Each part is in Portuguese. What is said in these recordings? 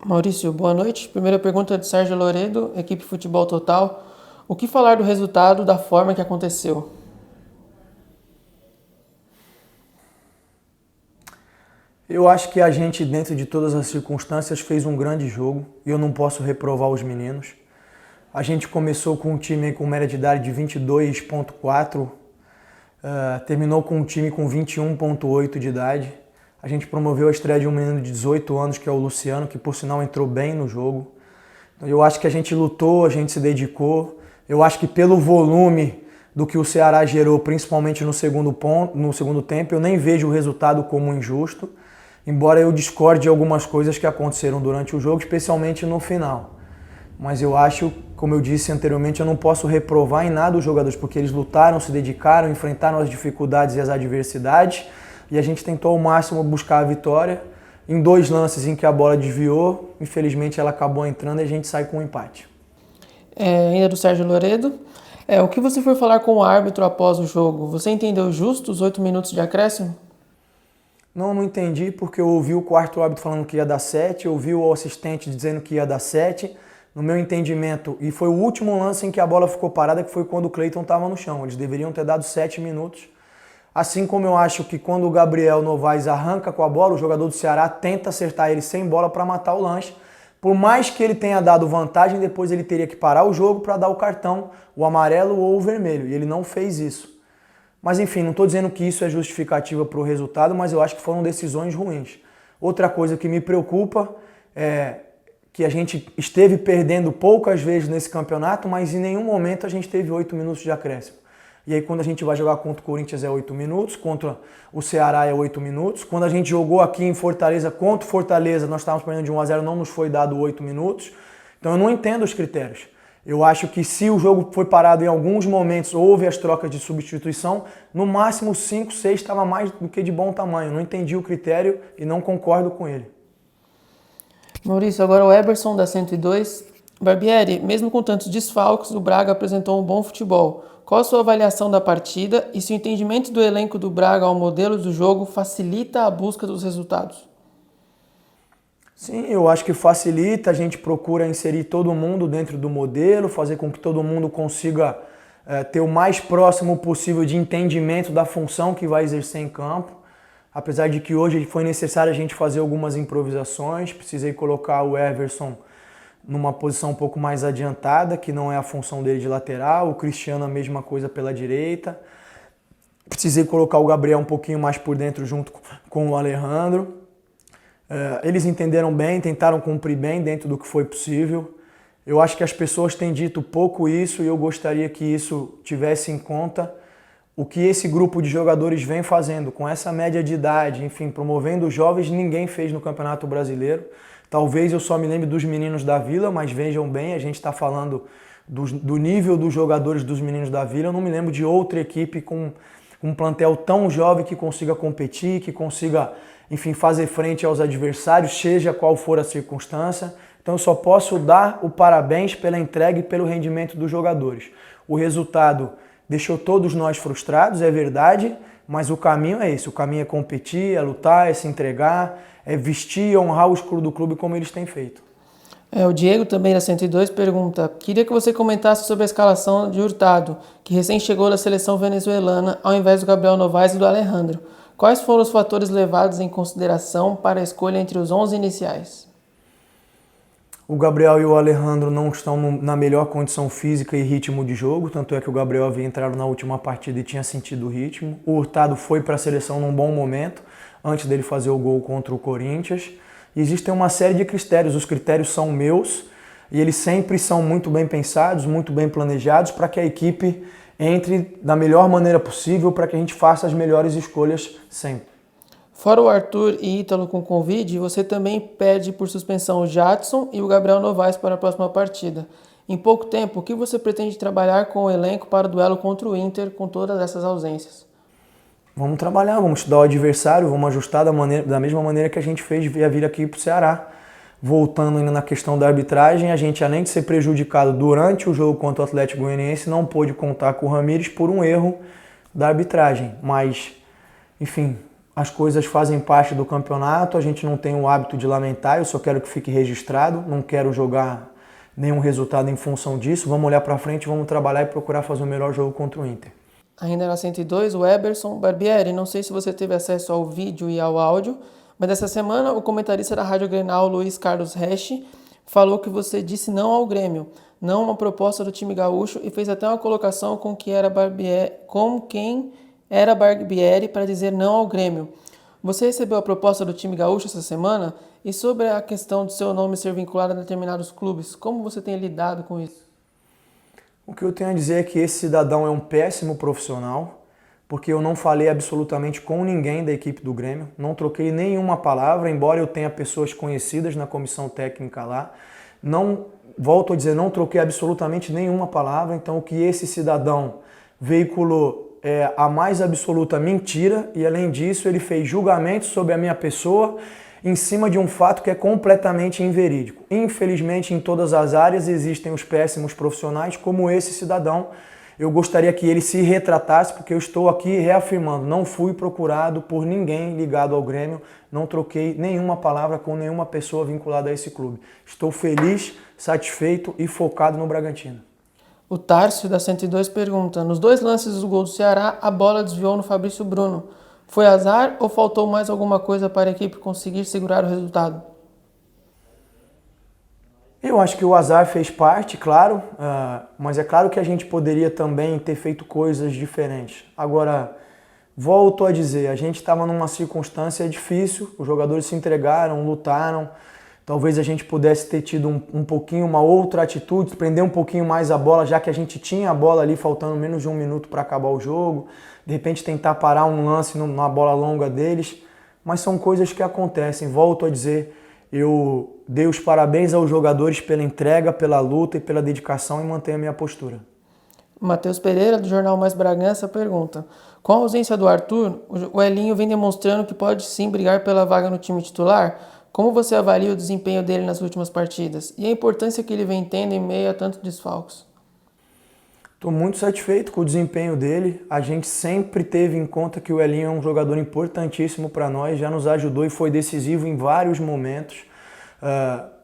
Maurício, boa noite. Primeira pergunta de Sérgio Loredo, equipe Futebol Total. O que falar do resultado da forma que aconteceu? Eu acho que a gente, dentro de todas as circunstâncias, fez um grande jogo e eu não posso reprovar os meninos. A gente começou com um time com média de idade de 22,4, terminou com um time com 21,8 de idade. A gente promoveu a estreia de um menino de 18 anos, que é o Luciano, que por sinal entrou bem no jogo. Então, eu acho que a gente lutou, a gente se dedicou. Eu acho que pelo volume do que o Ceará gerou, principalmente no segundo tempo, eu nem vejo o resultado como injusto, embora eu discorde de algumas coisas que aconteceram durante o jogo, especialmente no final. Mas eu acho, como eu disse anteriormente, eu não posso reprovar em nada os jogadores, porque eles lutaram, se dedicaram, enfrentaram as dificuldades e as adversidades, e a gente tentou ao máximo buscar a vitória. Em 2 lances em que a bola desviou, infelizmente ela acabou entrando e a gente sai com um empate. Ainda do Sérgio Loredo. O que você foi falar com o árbitro após o jogo? Você entendeu justo os 8 minutos de acréscimo? Não entendi, porque eu ouvi o quarto árbitro falando que ia dar 7, eu ouvi o assistente dizendo que ia dar 7. No meu entendimento, e foi o último lance em que a bola ficou parada, que foi quando o Cleiton estava no chão. Eles deveriam ter dado 7 minutos. Assim como eu acho que quando o Gabriel Novaes arranca com a bola, o jogador do Ceará tenta acertar ele sem bola para matar o lance. Por mais que ele tenha dado vantagem, depois ele teria que parar o jogo para dar o cartão, o amarelo ou o vermelho. E ele não fez isso. Mas enfim, não estou dizendo que isso é justificativa para o resultado, mas eu acho que foram decisões ruins. Outra coisa que me preocupa é que a gente esteve perdendo poucas vezes nesse campeonato, mas em nenhum momento a gente teve 8 minutos de acréscimo. E aí quando a gente vai jogar contra o Corinthians é 8 minutos, contra o Ceará é 8 minutos. Quando a gente jogou aqui em Fortaleza contra o Fortaleza, nós estávamos perdendo de 1-0, não nos foi dado 8 minutos. Então eu não entendo os critérios. Eu acho que se o jogo foi parado em alguns momentos, houve as trocas de substituição, no máximo 5, 6 estava mais do que de bom tamanho. Não entendi o critério e não concordo com ele. Maurício, agora o Eberson da 102. Barbieri, mesmo com tantos desfalques, o Braga apresentou um bom futebol. Qual a sua avaliação da partida e se o entendimento do elenco do Braga ao modelo do jogo facilita a busca dos resultados? Sim, eu acho que facilita, a gente procura inserir todo mundo dentro do modelo, fazer com que todo mundo consiga ter o mais próximo possível de entendimento da função que vai exercer em campo. Apesar de que hoje foi necessário a gente fazer algumas improvisações, precisei colocar o Everson numa posição um pouco mais adiantada, que não é a função dele de lateral, o Cristiano a mesma coisa pela direita. Precisei colocar o Gabriel um pouquinho mais por dentro junto com o Alejandro. Eles entenderam bem, tentaram cumprir bem dentro do que foi possível. Eu acho que as pessoas têm dito pouco isso e eu gostaria que isso tivesse em conta o que esse grupo de jogadores vem fazendo, com essa média de idade, enfim, promovendo os jovens, ninguém fez no Campeonato Brasileiro. Talvez eu só me lembre dos meninos da Vila, mas vejam bem, a gente está falando do nível dos jogadores dos meninos da Vila. Eu não me lembro de outra equipe com um plantel tão jovem que consiga competir, que consiga, enfim, fazer frente aos adversários, seja qual for a circunstância. Então eu só posso dar o parabéns pela entrega e pelo rendimento dos jogadores. O resultado deixou todos nós frustrados, é verdade, mas o caminho é esse. O caminho é competir, é lutar, é se entregar, é vestir e honrar o escudo do clube como eles têm feito. O Diego, também da 102, pergunta: queria que você comentasse sobre a escalação de Hurtado, que recém chegou da seleção venezuelana, ao invés do Gabriel Novaes e do Alejandro. Quais foram os fatores levados em consideração para a escolha entre os 11 iniciais? O Gabriel e o Alejandro não estão na melhor condição física e ritmo de jogo, tanto é que o Gabriel havia entrado na última partida e tinha sentido o ritmo. O Hurtado foi para a seleção num bom momento, antes dele fazer o gol contra o Corinthians. E existem uma série de critérios, os critérios são meus e eles sempre são muito bem pensados, muito bem planejados para que a equipe entre da melhor maneira possível, para que a gente faça as melhores escolhas sempre. Fora o Arthur e Ítalo com Covid, você também pede por suspensão o Jadson e o Gabriel Novaes para a próxima partida. Em pouco tempo, o que você pretende trabalhar com o elenco para o duelo contra o Inter com todas essas ausências? Vamos trabalhar, vamos estudar o adversário, vamos ajustar da mesma maneira que a gente fez vir aqui para o Ceará. Voltando ainda na questão da arbitragem, a gente, além de ser prejudicado durante o jogo contra o Atlético Goianiense, não pôde contar com o Ramires por um erro da arbitragem. Mas, enfim, as coisas fazem parte do campeonato, a gente não tem o hábito de lamentar, eu só quero que fique registrado, não quero jogar nenhum resultado em função disso. Vamos olhar para frente, vamos trabalhar e procurar fazer o melhor jogo contra o Inter. Ainda na 102, o Eberson Barbieri, não sei se você teve acesso ao vídeo e ao áudio, mas essa semana o comentarista da Rádio Grenal, Luiz Carlos Resch, falou que você disse não ao Grêmio, não a uma proposta do time gaúcho, e fez até uma colocação com quem era Barbieri para dizer não ao Grêmio. Você recebeu a proposta do time gaúcho essa semana? E sobre a questão do seu nome ser vinculado a determinados clubes, como você tem lidado com isso? O que eu tenho a dizer é que esse cidadão é um péssimo profissional, porque eu não falei absolutamente com ninguém da equipe do Grêmio, não troquei nenhuma palavra, embora eu tenha pessoas conhecidas na comissão técnica lá. Não, volto a dizer, não troquei absolutamente nenhuma palavra, então o que esse cidadão veiculou é a mais absoluta mentira, e além disso ele fez julgamentos sobre a minha pessoa em cima de um fato que é completamente inverídico. Infelizmente, em todas as áreas existem os péssimos profissionais como esse cidadão. Eu gostaria que ele se retratasse, porque eu estou aqui reafirmando, não fui procurado por ninguém ligado ao Grêmio, não troquei nenhuma palavra com nenhuma pessoa vinculada a esse clube. Estou feliz, satisfeito e focado no Bragantino. O Tárcio, da 102, pergunta: nos 2 lances do gol do Ceará, a bola desviou no Fabrício Bruno. Foi azar ou faltou mais alguma coisa para a equipe conseguir segurar o resultado? Eu acho que o azar fez parte, claro, mas é claro que a gente poderia também ter feito coisas diferentes. Agora, volto a dizer, a gente estava numa circunstância difícil, os jogadores se entregaram, lutaram, talvez a gente pudesse ter tido um pouquinho, uma outra atitude, prender um pouquinho mais a bola, já que a gente tinha a bola ali faltando menos de 1 minuto para acabar o jogo, de repente tentar parar um lance numa bola longa deles, mas são coisas que acontecem. Volto a dizer, eu dei os parabéns aos jogadores pela entrega, pela luta e pela dedicação e mantenho a minha postura. Matheus Pereira, do Jornal Mais Bragança, pergunta: com a ausência do Arthur, o Elinho vem demonstrando que pode sim brigar pela vaga no time titular? Como você avalia o desempenho dele nas últimas partidas e a importância que ele vem tendo em meio a tantos desfalques? Estou muito satisfeito com o desempenho dele. A gente sempre teve em conta que o Elinho é um jogador importantíssimo para nós, já nos ajudou e foi decisivo em vários momentos.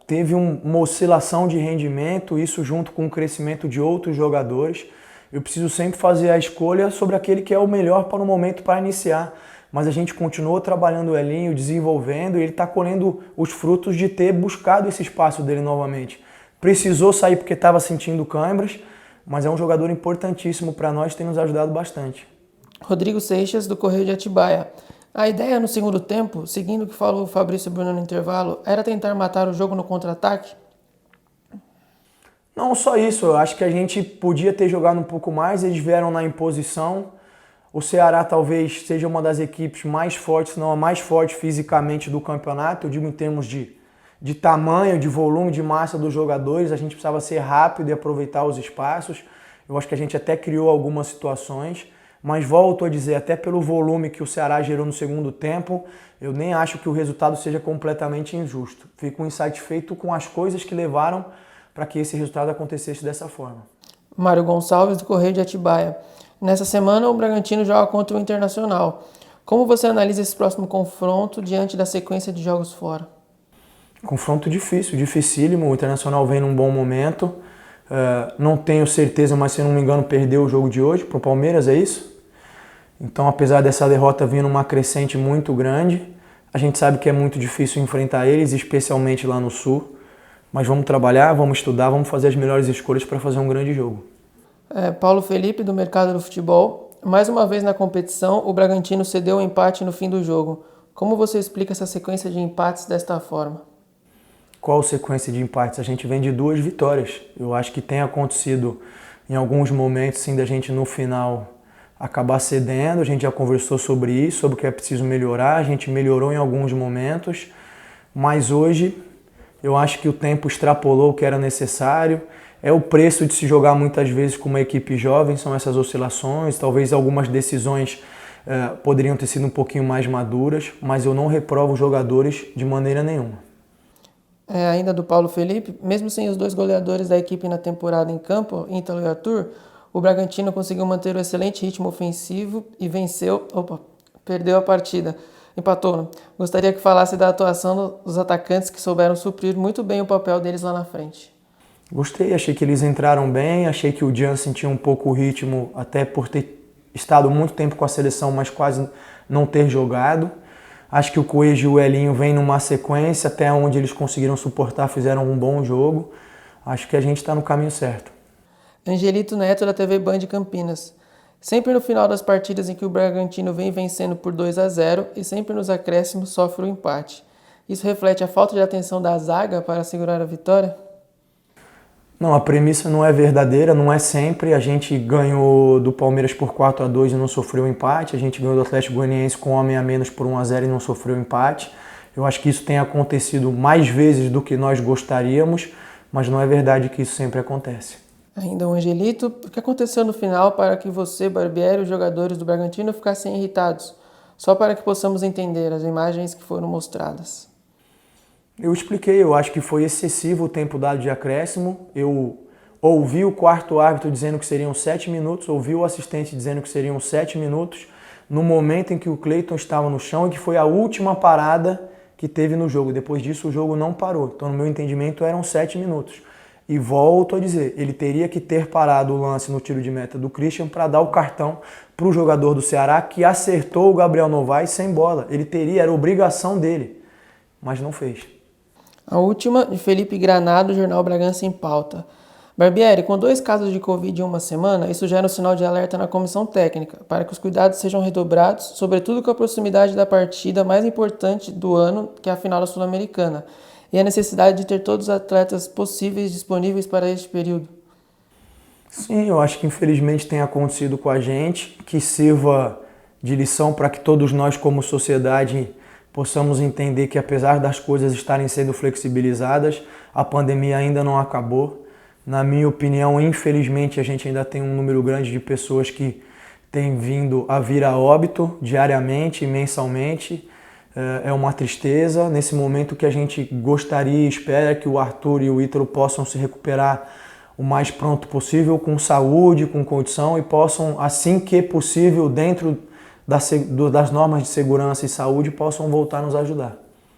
Teve uma oscilação de rendimento, isso junto com o crescimento de outros jogadores. Eu preciso sempre fazer a escolha sobre aquele que é o melhor para o momento para iniciar. Mas a gente continuou trabalhando o Elinho, desenvolvendo, e ele está colhendo os frutos de ter buscado esse espaço dele novamente. Precisou sair porque estava sentindo câimbras, mas é um jogador importantíssimo para nós, tem nos ajudado bastante. Rodrigo Seixas, do Correio de Atibaia: a ideia no segundo tempo, seguindo o que falou o Fabrício Bruno no intervalo, era tentar matar o jogo no contra-ataque? Não só isso, eu acho que a gente podia ter jogado um pouco mais, eles vieram na imposição. O Ceará talvez seja uma das equipes mais fortes, se não a mais forte fisicamente do campeonato, eu digo em termos de tamanho, de volume, de massa dos jogadores. A gente precisava ser rápido e aproveitar os espaços. Eu acho que a gente até criou algumas situações, mas volto a dizer, até pelo volume que o Ceará gerou no segundo tempo, eu nem acho que o resultado seja completamente injusto. Fico insatisfeito com as coisas que levaram para que esse resultado acontecesse dessa forma. Mário Gonçalves, do Correio de Atibaia: nessa semana o Bragantino joga contra o Internacional. Como você analisa esse próximo confronto diante da sequência de jogos fora? Confronto difícil, dificílimo. O Internacional vem num bom momento. Não tenho certeza, mas se não me engano perdeu o jogo de hoje para o Palmeiras, é isso? Então, apesar dessa derrota vir numa crescente muito grande, a gente sabe que é muito difícil enfrentar eles, especialmente lá no Sul. Mas vamos trabalhar, vamos estudar, vamos fazer as melhores escolhas para fazer um grande jogo. Paulo Felipe, do Mercado do Futebol: mais uma vez na competição, o Bragantino cedeu o empate no fim do jogo. Como você explica essa sequência de empates desta forma? Qual sequência de empates? A gente vem de 2 vitórias. Eu acho que tem acontecido em alguns momentos, sim, da gente no final acabar cedendo. A gente já conversou sobre isso, sobre o que é preciso melhorar. A gente melhorou em alguns momentos, mas hoje eu acho que o tempo extrapolou o que era necessário. É o preço de se jogar muitas vezes com uma equipe jovem, são essas oscilações. Talvez algumas decisões poderiam ter sido um pouquinho mais maduras, mas eu não reprovo os jogadores de maneira nenhuma. Ainda do Paulo Felipe: mesmo sem os 2 goleadores da equipe na temporada em campo, Ítalo e Arthur, o Bragantino conseguiu manter o excelente ritmo ofensivo e perdeu a partida. Empatou, né? Gostaria que falasse da atuação dos atacantes que souberam suprir muito bem o papel deles lá na frente. Gostei, achei que eles entraram bem, achei que o Jansen tinha um pouco o ritmo, até por ter estado muito tempo com a seleção, mas quase não ter jogado. Acho que o Coelho e o Elinho vêm numa sequência, até onde eles conseguiram suportar, fizeram um bom jogo. Acho que a gente está no caminho certo. Angelito Neto, da TV Band de Campinas. Sempre no final das partidas em que o Bragantino vem vencendo por 2-0 e sempre nos acréscimos sofre o empate. Isso reflete a falta de atenção da zaga para segurar a vitória? Não, a premissa não é verdadeira, não é sempre. A gente ganhou do Palmeiras por 4-2 e não sofreu empate. A gente ganhou do Atlético Goianiense com um homem a menos por 1-0 e não sofreu empate. Eu acho que isso tem acontecido mais vezes do que nós gostaríamos, mas não é verdade que isso sempre acontece. Ainda o Angelito, o que aconteceu no final para que você, Barbieri e os jogadores do Bragantino ficassem irritados? Só para que possamos entender as imagens que foram mostradas. Eu expliquei, eu acho que foi excessivo o tempo dado de acréscimo. Eu ouvi o quarto árbitro dizendo que seriam 7 minutos, ouvi o assistente dizendo que seriam 7 minutos, no momento em que o Cleiton estava no chão e que foi a última parada que teve no jogo. Depois disso o jogo não parou. Então, no meu entendimento, eram 7 minutos. E volto a dizer, ele teria que ter parado o lance no tiro de meta do Christian para dar o cartão para o jogador do Ceará que acertou o Gabriel Novaes sem bola. Ele teria, era obrigação dele, mas não fez. A última, de Felipe Granado, Jornal Bragança em Pauta. Barbieri, com 2 casos de Covid em uma semana, isso gera um sinal de alerta na comissão técnica, para que os cuidados sejam redobrados, sobretudo com a proximidade da partida mais importante do ano, que é a final da Sul-Americana, e a necessidade de ter todos os atletas possíveis disponíveis para este período. Sim, eu acho que infelizmente tem acontecido com a gente, que sirva de lição para que todos nós como sociedade possamos entender que apesar das coisas estarem sendo flexibilizadas, a pandemia ainda não acabou. Na minha opinião, infelizmente, a gente ainda tem um número grande de pessoas que têm vindo a vir a óbito diariamente e mensalmente. É uma tristeza. Nesse momento que a gente gostaria e espera que o Arthur e o Ítalo possam se recuperar o mais pronto possível, com saúde, com condição, e possam, assim que possível, dentro das normas de segurança e saúde, possam voltar a nos ajudar.